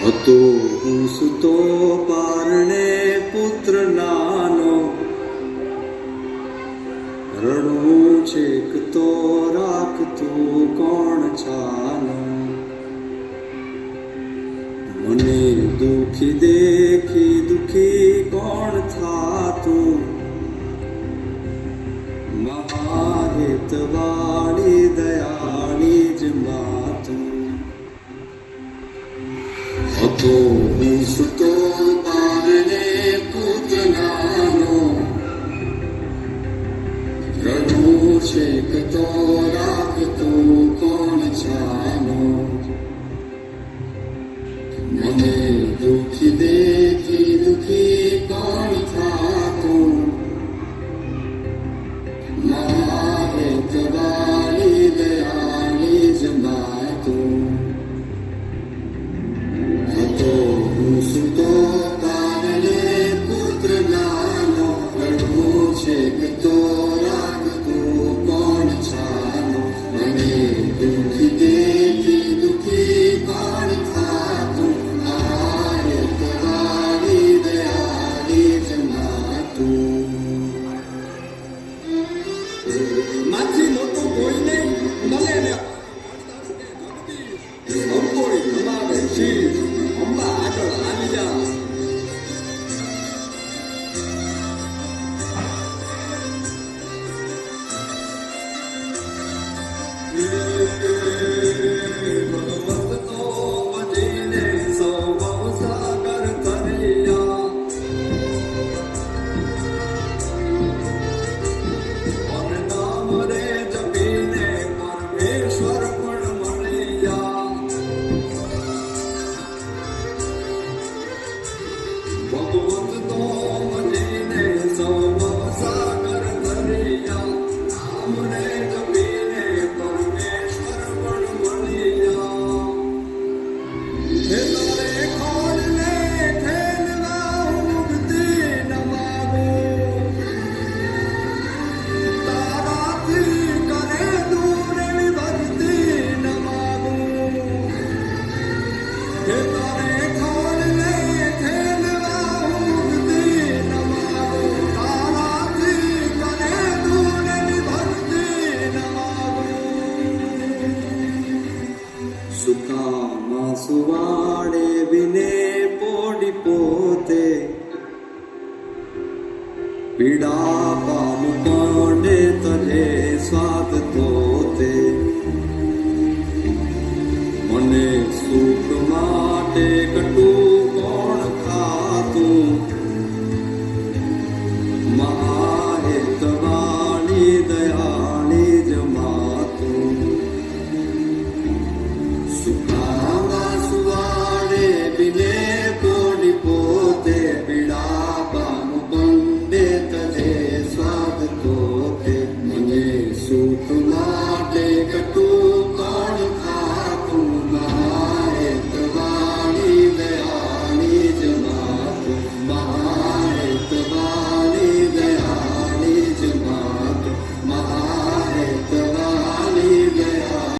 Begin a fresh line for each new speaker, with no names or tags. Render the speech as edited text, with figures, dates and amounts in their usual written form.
હતો હું સૂતો પારણે પુત્ર નાનો, રડવું છેક તો રાખતું કોણ છાનો. મને દુખી દેખી દુખી કોણ થાતું, મહાહેતવાળી દયાળી જ માતું. હતો હું સૂતો પારણે પુત્ર નાનો, રડવું છેક તો રાખતું કોણ છાનો. મને દુખી દેખી દુખી કોણ થાતું, મહાહેતવાળી દયાળી જ માતું. હતો હું સૂતો પારણે પુત્ર નાનો, રડવું છેક તો રાખતું કોણ છાનો. મને દુખી દેખી દુખી કોણ થાતું, મહાહેતવાળી દયાળી જ માતું. માથી મોટું કોઈ નહીં મળે ને અંકોળી તમારે શીર અંબા આગળ આવી જા. ભગવત તો વજીને સૌ સાગર કર્યા, નામ રે જપીને પરમેશ્વર પણ મળ્યા. ભગવત તો વજીને સૌ સાગર કર્યા, નામ રે જપીને પરમેશ્વર પણ મળ્યા. હે તારે ખોળને ખેલવા મુક્તિ ન માગું, તારાથી કરે દૂરની ભક્તિ ન માગું. હે તારે ખોળને ખેલવા મુક્તિ ન માગું, તારાથી કરે દૂરની ભક્તિ ન માગું. સુકામાં સુવાડે વિને પોડી પોતે, પીડા પામ કોંડે તરે સ્વાદ તોતે. મને સુખ માટે કટુ